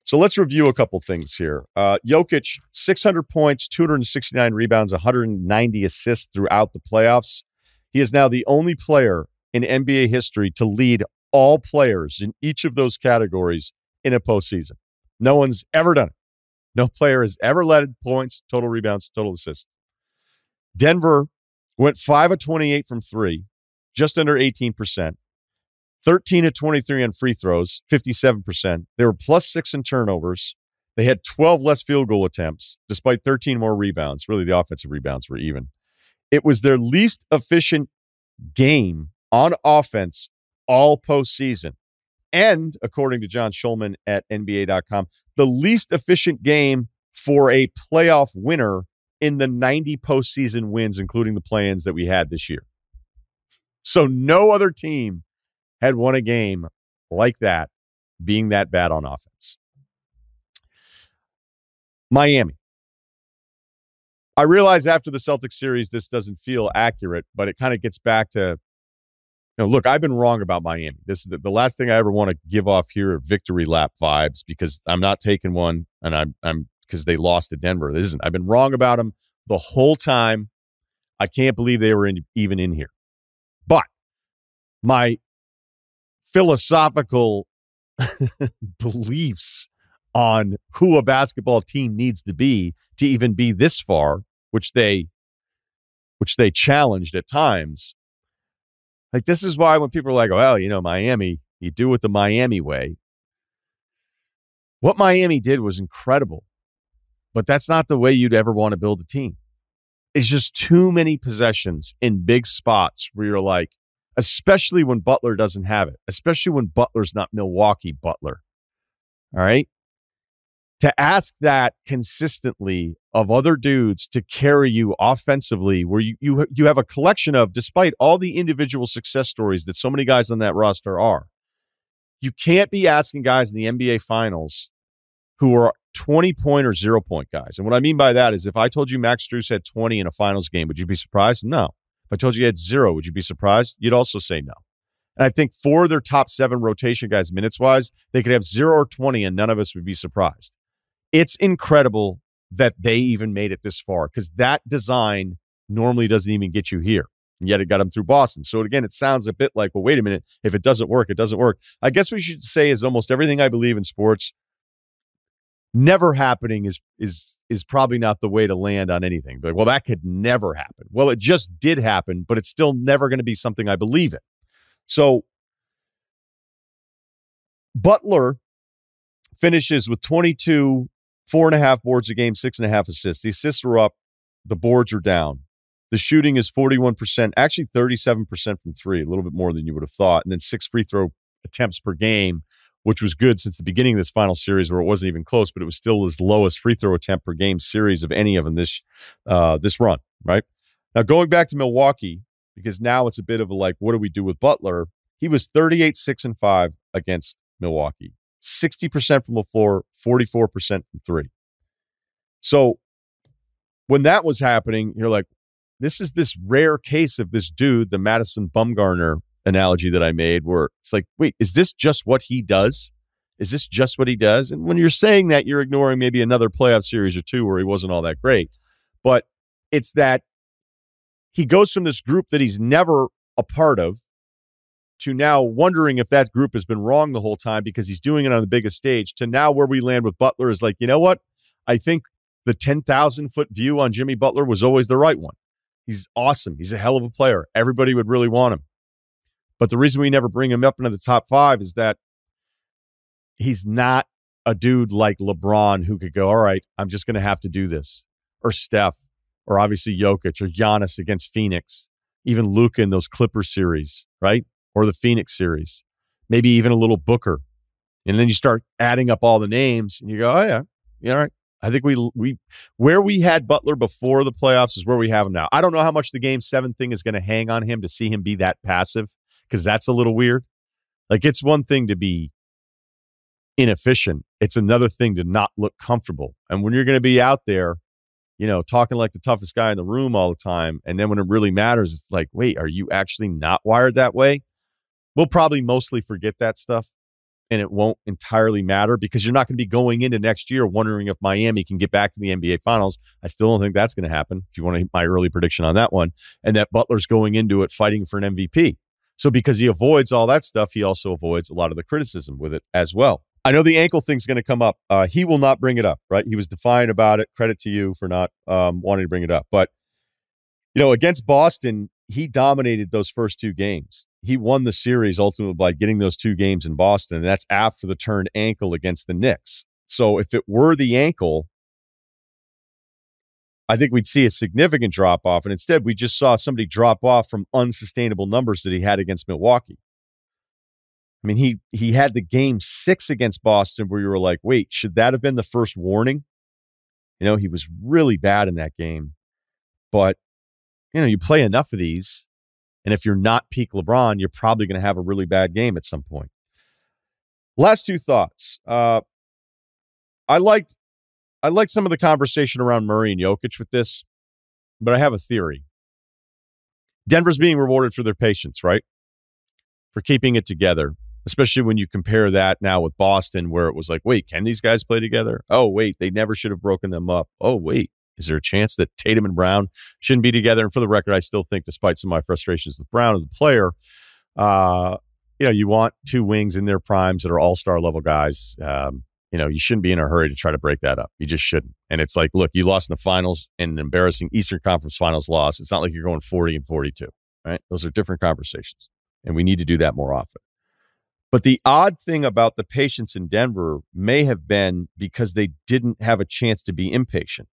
So let's review a couple things here. Jokic, 600 points, 269 rebounds, 190 assists throughout the playoffs. He is now the only player in NBA history to lead all players in each of those categories in a postseason. No one's ever done it. No player has ever led points, total rebounds, total assists. Denver went 5 of 28 from three, just under 18%. 13 of 23 on free throws, 57%. They were +6 in turnovers. They had 12 less field goal attempts, despite 13 more rebounds. Really, the offensive rebounds were even. It was their least efficient game on offense all postseason. And, according to John Schulman at NBA.com, the least efficient game for a playoff winner in the 90 postseason wins, including the play-ins that we had this year. So no other team had won a game like that, being that bad on offense. Miami. I realize after the Celtics series, this doesn't feel accurate, but it kind of gets back to, look, I've been wrong about Miami. This is the last thing I ever want to give off here are victory lap vibes, because I'm not taking one, and I'm because they lost to Denver. This isn't. I've been wrong about them the whole time. I can't believe they were even in here. But my philosophical beliefs on who a basketball team needs to be to even be this far, which they challenged at times. Like, this is why when people are like, well, Miami, you do it the Miami way. What Miami did was incredible, but that's not the way you'd ever want to build a team. It's just too many possessions in big spots where you're like, especially when Butler doesn't have it, especially when Butler's not Milwaukee Butler. All right? To ask that consistently of other dudes to carry you offensively, where you have a collection of, despite all the individual success stories that so many guys on that roster are, you can't be asking guys in the NBA Finals who are 20-point or 0-point guys. And what I mean by that is, if I told you Max Strus had 20 in a finals game, would you be surprised? No. If I told you he had 0, would you be surprised? You'd also say no. And I think for their top 7 rotation guys, minutes-wise, they could have 0 or 20, and none of us would be surprised. It's incredible that they even made it this far, because that design normally doesn't even get you here. And yet it got them through Boston. So again, it sounds a bit like, well, wait a minute. If it doesn't work, it doesn't work. I guess what we should say is almost everything I believe in sports, never happening is probably not the way to land on anything. But, well, that could never happen. Well, it just did happen, but it's still never going to be something I believe in. So Butler finishes with 22, 4.5 boards a game, 6.5 assists. The assists are up. The boards are down. The shooting is 41%, actually 37% from three, a little bit more than you would have thought. And then 6 free throw attempts per game, which was good since the beginning of this final series, where it wasn't even close, but it was still his lowest free throw attempt per game series of any of them this run, right? Now, going back to Milwaukee, because now it's a bit of a like, what do we do with Butler? He was 38, 6, and 5 against Milwaukee. 60% from the floor, 44% from three. So when that was happening, you're like, this is this rare case of this dude, the Madison Bumgarner analogy that I made, where it's like, wait, is this just what he does? Is this just what he does? And when you're saying that, you're ignoring maybe another playoff series or two where he wasn't all that great. But it's that he goes from this group that he's never a part of to now wondering if that group has been wrong the whole time because he's doing it on the biggest stage, to now where we land with Butler is like, you know what? I think the 10,000-foot view on Jimmy Butler was always the right one. He's awesome. He's a hell of a player. Everybody would really want him. But the reason we never bring him up into the top 5 is that he's not a dude like LeBron who could go, all right, I'm just going to have to do this. Or Steph, or obviously Jokic, or Giannis against Phoenix. Even Luka in those Clippers series, right? Or the Phoenix series. Maybe even a little Booker. And then you start adding up all the names, and you go, oh, yeah, all right. I think we where we had Butler before the playoffs is where we have him now. I don't know how much the Game 7 thing is going to hang on him to see him be that passive, because that's a little weird. Like, it's one thing to be inefficient. It's another thing to not look comfortable. And when you're going to be out there, talking like the toughest guy in the room all the time, and then when it really matters, it's like, wait, are you actually not wired that way? We'll probably mostly forget that stuff. and it won't entirely matter because you're not going to be going into next year wondering if Miami can get back to the NBA Finals. I still don't think that's going to happen, if you want to hit my early prediction on that one, and that Butler's going into it fighting for an MVP. So because he avoids all that stuff, he also avoids a lot of the criticism with it as well. I know the ankle thing's going to come up. He will not bring it up, right? He was defiant about it. Credit to you for not wanting to bring it up. But, against Boston, he dominated those first two games. He won the series ultimately by getting those two games in Boston, and that's after the turned ankle against the Knicks. So if it were the ankle, I think we'd see a significant drop-off, and instead we just saw somebody drop off from unsustainable numbers that he had against Milwaukee. I mean, he had the game 6 against Boston where you were like, wait, should that have been the first warning? He was really bad in that game. But, you play enough of these, and if you're not peak LeBron, you're probably going to have a really bad game at some point. Last two thoughts. I liked some of the conversation around Murray and Jokic with this, but I have a theory. Denver's being rewarded for their patience, right? For keeping it together, especially when you compare that now with Boston, where it was like, wait, can these guys play together? Oh, wait, they never should have broken them up. Oh, wait, is there a chance that Tatum and Brown shouldn't be together? And for the record, I still think, despite some of my frustrations with Brown as a player, you want two wings in their primes that are all-star level guys. You shouldn't be in a hurry to try to break that up. You just shouldn't. And it's like, look, you lost in the finals in an embarrassing Eastern Conference Finals loss. It's not like you're going 40 and 42, right? Those are different conversations, and we need to do that more often. But the odd thing about the patience in Denver may have been because they didn't have a chance to be impatient.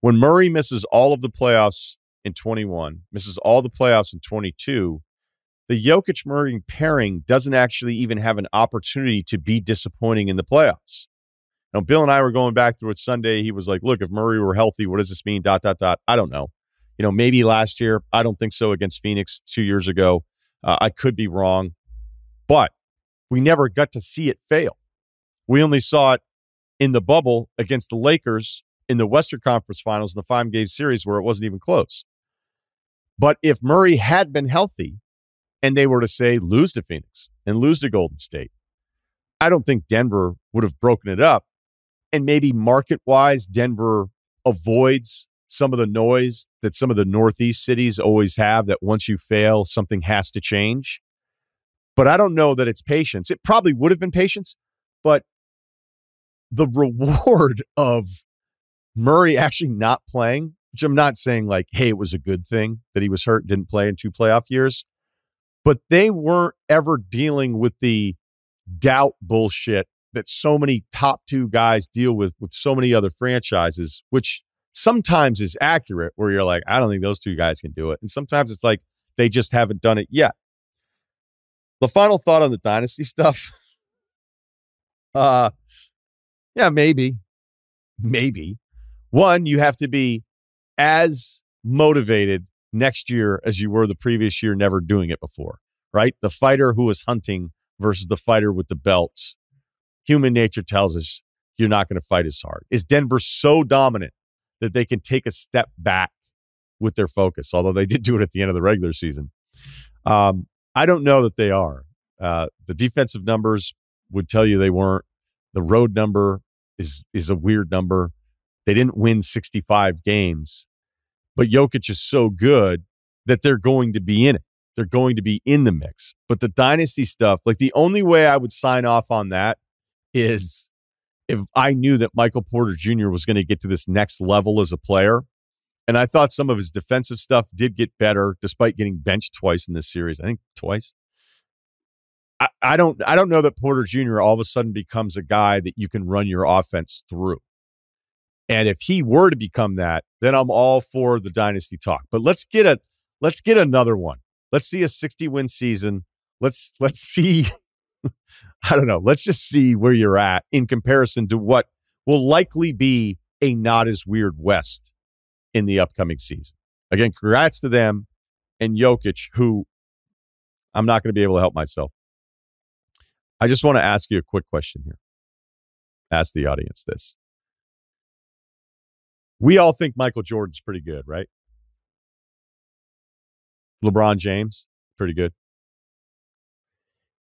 When Murray misses all of the playoffs in 21, misses all the playoffs in 22, the Jokic-Murray pairing doesn't actually even have an opportunity to be disappointing in the playoffs. Now, Bill and I were going back through it Sunday. He was like, look, if Murray were healthy, what does this mean? ... I don't know. Maybe last year. I don't think so against Phoenix 2 years ago. I could be wrong. But we never got to see it fail. We only saw it in the bubble against the Lakers in the Western Conference Finals in the 5-game series where it wasn't even close. But if Murray had been healthy and they were to, say, lose to Phoenix and lose to Golden State, I don't think Denver would have broken it up. And maybe market-wise, Denver avoids some of the noise that some of the Northeast cities always have, that once you fail, something has to change. But I don't know that it's patience. It probably would have been patience, but the reward of Murray actually not playing, which I'm not saying like, hey, it was a good thing that he was hurt, didn't play in 2 playoff years, but they weren't ever dealing with the doubt bullshit that so many top 2 guys deal with so many other franchises, which sometimes is accurate, where you're like, I don't think those 2 guys can do it. And sometimes it's like they just haven't done it yet. The final thought on the dynasty stuff. Yeah, maybe. One, you have to be as motivated next year as you were the previous year, never doing it before, right? The fighter who was hunting versus the fighter with the belts. Human nature tells us you're not going to fight as hard. Is Denver so dominant that they can take a step back with their focus? Although they did do it at the end of the regular season. I don't know that they are. The defensive numbers would tell you they weren't. The road number is a weird number. They didn't win 65 games, but Jokic is so good that they're going to be in it. They're going to be in the mix. But the dynasty stuff, like the only way I would sign off on that is if I knew that Michael Porter Jr. was going to get to this next level as a player. And I thought some of his defensive stuff did get better despite getting benched twice in this series. I think twice. I don't know that Porter Jr. all of a sudden becomes a guy that you can run your offense through. And if he were to become that, then I'm all for the dynasty talk. But let's get another one. Let's see a 60-win season. Let's see. I don't know. Let's just see where you're at in comparison to what will likely be a not as weird West in the upcoming season. Again, congrats to them and Jokic, who I'm not going to be able to help myself. I just want to ask you a quick question here. Ask the audience this. We all think Michael Jordan's pretty good, right? LeBron James, pretty good.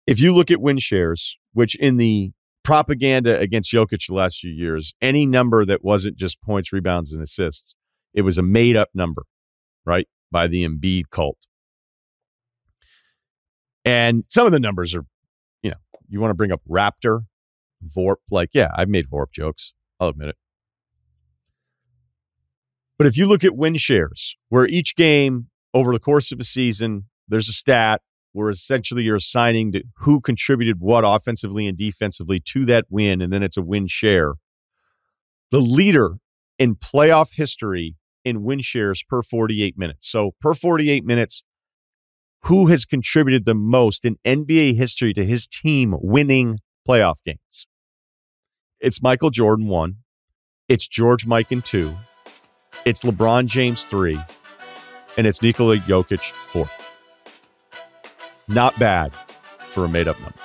If you look at win shares, which in the propaganda against Jokic the last few years, any number that wasn't just points, rebounds, and assists, it was a made-up number, right, by the Embiid cult. And some of the numbers are, you want to bring up Raptor, Vorp, I've made Vorp jokes. I'll admit it. But if you look at win shares, where each game over the course of a season, there's a stat where essentially you're assigning to who contributed what offensively and defensively to that win, and then it's a win share. The leader in playoff history in win shares per 48 minutes. So per 48 minutes, who has contributed the most in NBA history to his team winning playoff games? It's Michael Jordan 1. It's George Mikan 2. It's LeBron James 3. And it's Nikola Jokic 4. Not bad for a made-up number.